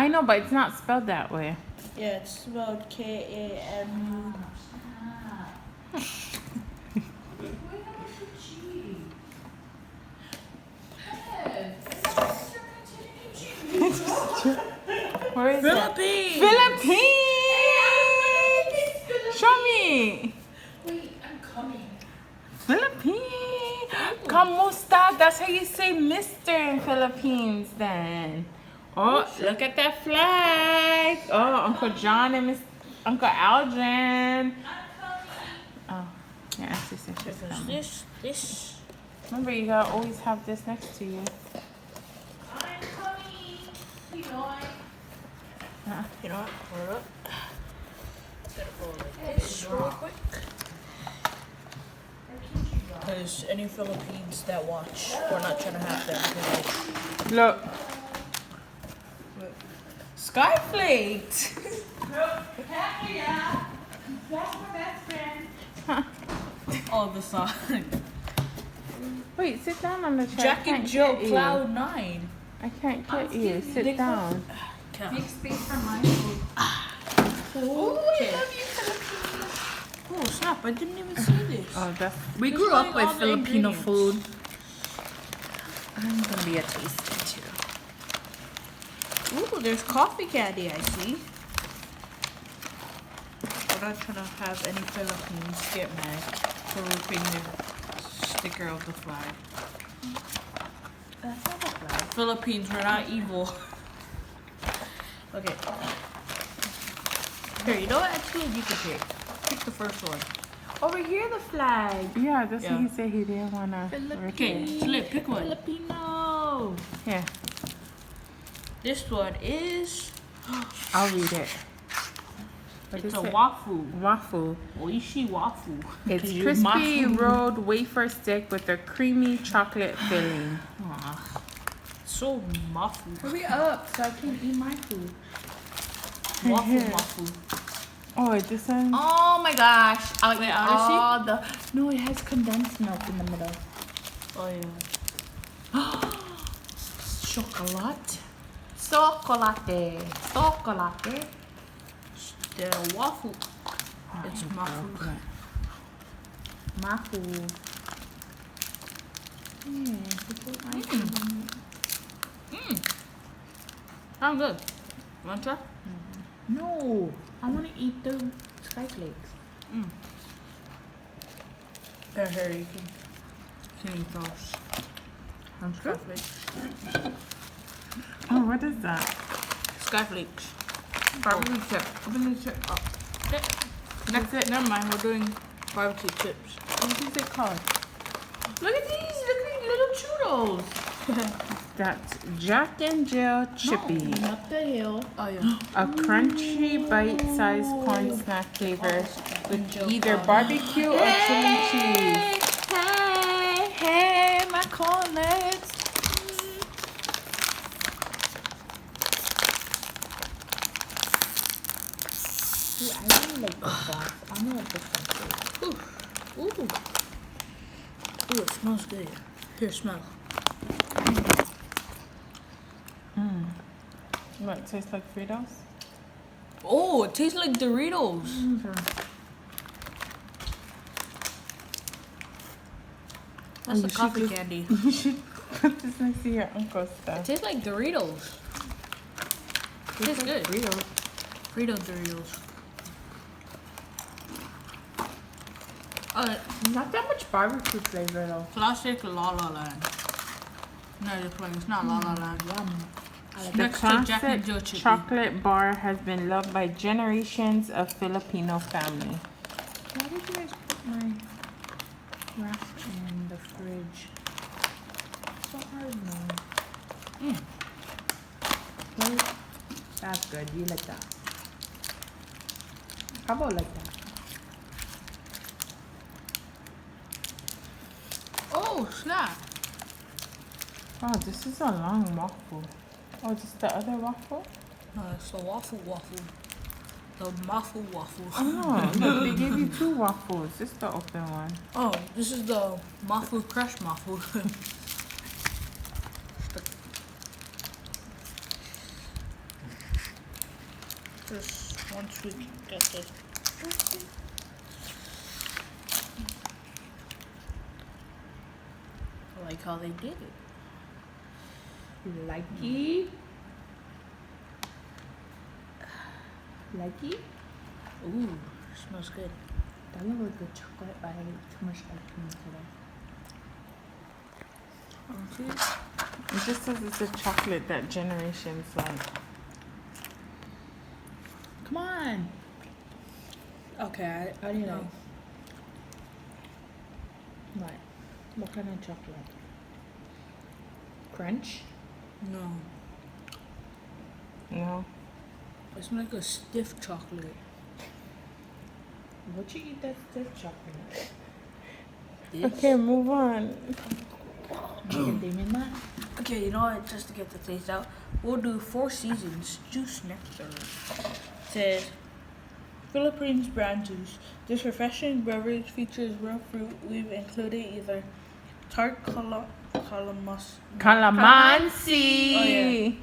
I know, but it's not spelled that way. Yeah, it's spelled K-A-M-U. Where is Philippines! Philippines! Show me! Wait, I'm coming. Philippines! Kamusta? That's how you say Mr. in Philippines then. Oh, look at that flag. Oh, Uncle John and Uncle Aldrin. Oh, yeah, sister, she's coming. This. Remember, you gotta always have this next to you. I'm coming. You know, You know what? Hold up. Gotta go like this real quick. Because any Philippines that watch, we're not trying to have them. Look. Skyflakes! Look, yeah. That's my best friend. Oh, the song. Wait, sit down on the chair. Jack and Jill, Cloud 9. I can't get you. Sit down. make space for my food. Oh, I love you, Filipino. Oh, snap. I didn't even see this. Oh, that's. We grew up with all the Filipino ingredients. food. I'm gonna be a taster too. Ooh, there's coffee candy, I see. We're not trying to have any Philippines get mad for ripping the sticker of the flag. That's not a flag. Philippines, we're not evil. Okay. Here, you know what? Actually, you can pick. Pick the first one. Over here, the flag. Yeah, that's Yeah. what he said. He didn't wanna. Okay, Slip, pick one. Filipino. Here, This one is. I'll read it. What It's is a it? waffle. Waffle. Oishi waffle. It's You crispy waffle. rolled wafer stick with a creamy chocolate filling. Aw, so waffle. Hurry up so I can eat my food. Waffle, waffle. Oh, this one. Oh my gosh. I'll Wait, eat I wanna see. all the... No, it has condensed milk in the middle. Oh yeah. Chocolate. Chocolate. Chocolate. The waffle. It's waffle. My food. I'm good. Want to? No. I want to eat the skyflakes. Here, you can eat those. Skyflakes. Oh, what is that? Skyflakes. Barbecue chip. Open the chip up. Next, never mind. We're doing barbecue chips. What is it called? Look at these. Look at little churros. That's Jack and Jill Chippy. No, not the hill. Oh yeah. A crunchy, bite-sized corn snack flavor with either barbecue or chili cheese. Hey, my cornets. See, I really like the sauce. I don't know what this one is. Ooh. Ooh, it smells good. Here, smell. What, it tastes like Fritos? Oh, it tastes like Doritos. That's Oh, the you coffee should just- candy. You should put this next to your uncle's It stuff. tastes like Doritos. It tastes good. Fritos. Frito Doritos. Not that much barbecue flavor though. Classic La La Land. No, just playing. It's not La La Land. The Next to Jack and classic Jill Chippy. chocolate bar has been loved by generations of Filipino family. Why did you guys put my wrap in the fridge? So hard now. That's good. You like that? How about like that? Oh, snap. Oh, this is a long waffle. Oh, this is the other waffle? No, it's the waffle. The waffle. Oh, look, they gave you two waffles. This is the open one. Oh, this is the waffle crush waffle. Just once we get this. I like how they did it. Likey? Likey? Ooh, smells good. That looked like good chocolate, but I ate too much ice cream today. It just says it's a chocolate that generations like. Come on! Okay, How do you no. know? What? What kind of chocolate? Crunch? No, No. it's like a stiff chocolate. What you eat that stiff chocolate? This? Okay, move on. Okay, you know what? Just to get the taste out, we'll do 4 Seasons Juice Nectar. It says Philippines brand juice. This refreshing beverage features real fruit. We've included either tart Calamansi.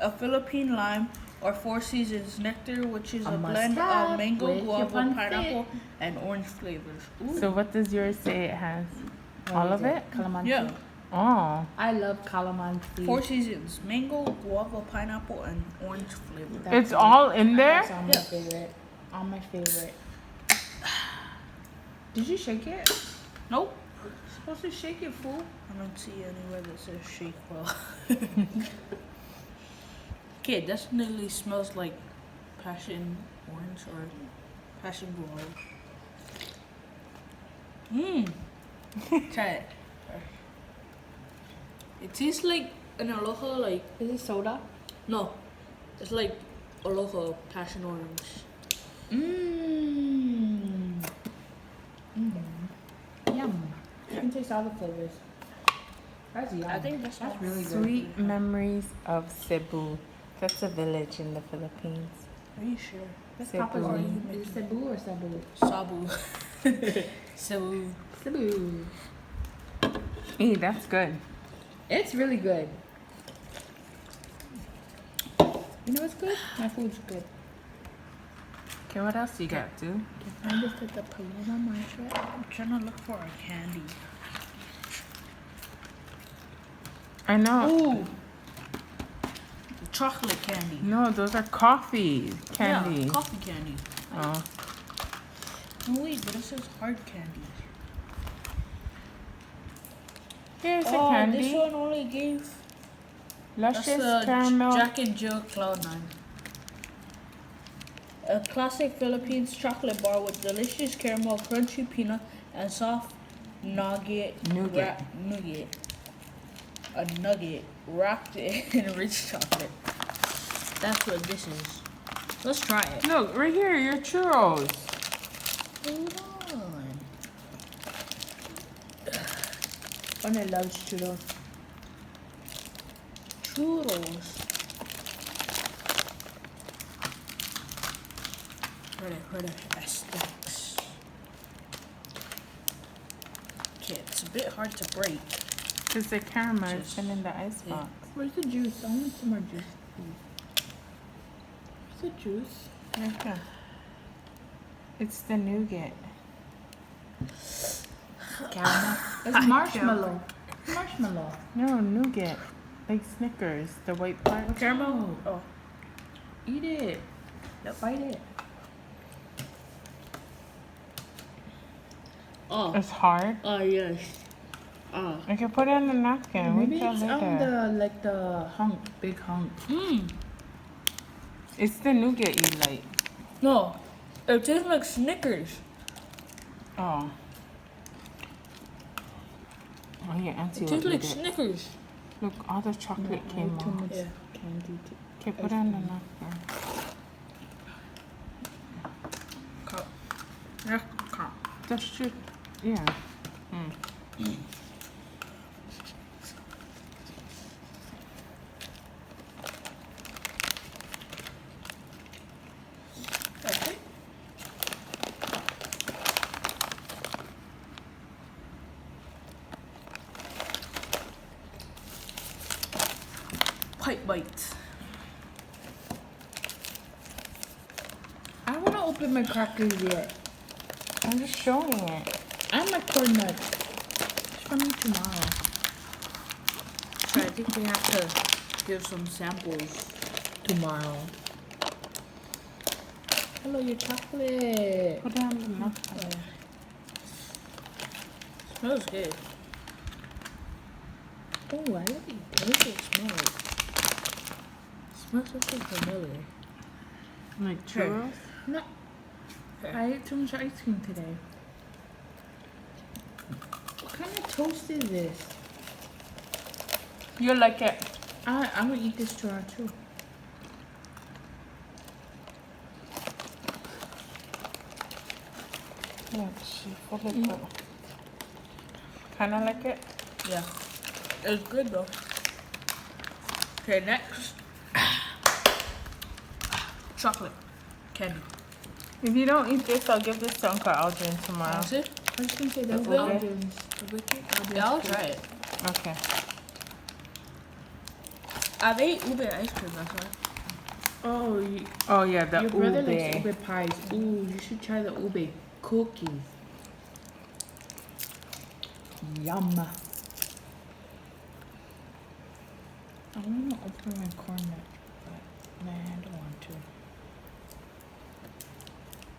a Philippine lime, or 4 Seasons nectar, which is A a blend must-have of mango, with your guava, pancit. pineapple, and orange flavors. Ooh. So what does yours say it has? All of it? Calamansi. Yeah. Oh. I love calamansi. 4 Seasons mango, guava, pineapple, and orange flavor. That's It's it. all in there? That's all my Yeah. favorite. All my favorite. Did you shake it? Nope. You're supposed to shake it, fool. I don't see anywhere that says shake well. Okay, it definitely smells like passion orange or passion guava. Mmm. Try it. It tastes like an aloha, like, Is it soda? no, it's like aloha passion orange. Mmm. Yum. You can taste all the flavors. That's yum. I think that's really good. Sweet memories of Cebu. That's a village in the Philippines. Are you sure? That's Cebu. Papa's name. Is it Cebu or Cebu? Sabu. Cebu. Cebu. Hey, that's good. It's really good. You know what's good? My food's good. Okay, what else you got, dude? I just did the Paloma mantra. I'm trying to look for a candy. I know. Ooh. Chocolate candy. No, those are coffee candy. Yeah, coffee candy. Oh. No, wait, but it says hard candy. Here's a This candy. one only gave. That's Luscious the caramel. Jack and Jill Cloud9. A classic Philippines chocolate bar with delicious caramel, crunchy peanut, and soft nougat. Nougat. Nougat. A nugget wrapped in rich chocolate. That's what this is. Let's try it. Look, right here, your churros. Hold on. One loves churros. Churros. Ready, aesthetics. Okay, it's a bit hard to break. Because the caramel is Just- been in the ice yeah. box. Where's the juice? I want some more juice, please. Where's the juice? Right here. It's the nougat. Caramel. It's marshmallow. Marshmallow. No, nougat. Like Snickers, the white part. Caramel? Oh. Eat it. Bite it. Oh. It's hard. Oh, yes. Oh. I can put it on a napkin. Maybe Wait till it's later. the hunk, big hunk. Mmm. It's the nougat you like. No. It tastes like Snickers. Oh. Oh, your auntie It would tastes like eat it. Snickers. Look, all the chocolate came Too off. much Yeah. candy. Okay, put it on the napkin. That's true. Yeah. Mm. Okay. Pipe bites. open my crackers yet. I'm just showing it. And my corn nuts. It's for me tomorrow. So I think we have to give some samples. Tomorrow. Hello, your chocolate. Put it on the mouth. Smells good. Oh, I like it. What does it smell like? Smells something familiar. Like churros? No. I ate too much ice cream today. What kind of toast is this? You like it? I'm gonna eat this tomorrow too. Let's see. What is it? Kind of like it? Yeah. It's good though. Okay, next. Chocolate. Candy. If you don't eat this, I'll give this to Uncle Aldrin tomorrow. That's it? I was gonna say that's Okay. Aldrin's. Yeah, I'll try it. Okay. I've ate ube ice cream, that's why. Oh, Oh yeah, the your brother likes ube. ube pies. Ooh, you should try the ube cookies. Yum. I want to open my corn nut, but nah, I don't want to.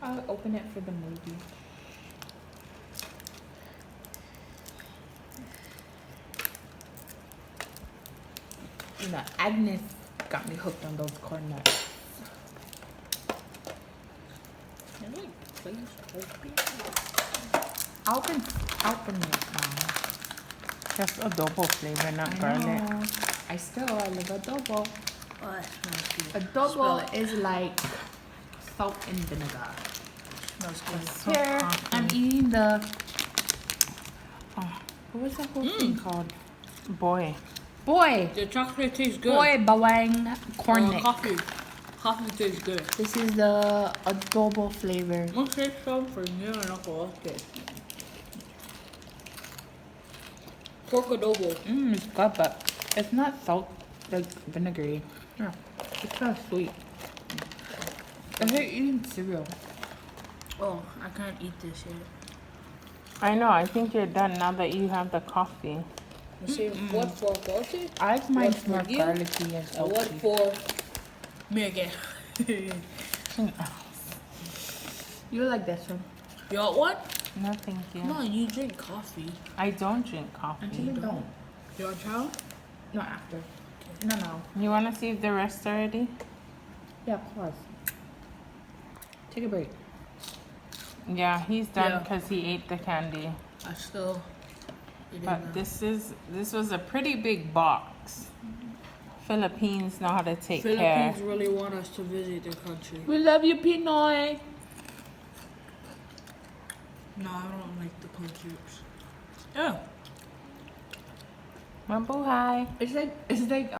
I'll open it for the movie. You know, Agnes got me hooked on those corn nuts. Open it now. Just adobo flavor, not I garlic. know. I love adobo. Oh, that smells good. Smell Adobo it. is like salt and vinegar. Smells good. So Here, I'm coffee. eating the. Oh, what was the whole thing called? Boy. Boy, The chocolate tastes good. boy, bawang corn nick. Coffee. Coffee tastes good. This is the adobo flavor. I'll take some for you and Uncle Oscar. Pork adobo. It's good, but it's not salt like vinegary. Yeah, it's kind of sweet. I hate eating cereal. Oh, I can't eat this yet. I know. I think you're done now that you have the coffee. You see, what for Forty? I like mine What for more you? garlicky and And what salty. for me again? You like this one? You want one? No, thank you. Come on, you drink coffee. I don't drink coffee. Actually, don't. You want to try one? No, after. No. You want to see the rest already? Yeah, pause. Take a break. Yeah, he's done Yeah. because he ate the candy. I still. But this was a pretty big box. Philippines know how to take care. Philippines really want us to visit their country. We love you, Pinoy. No, I don't like the countries. Oh. Mabuhay. It's like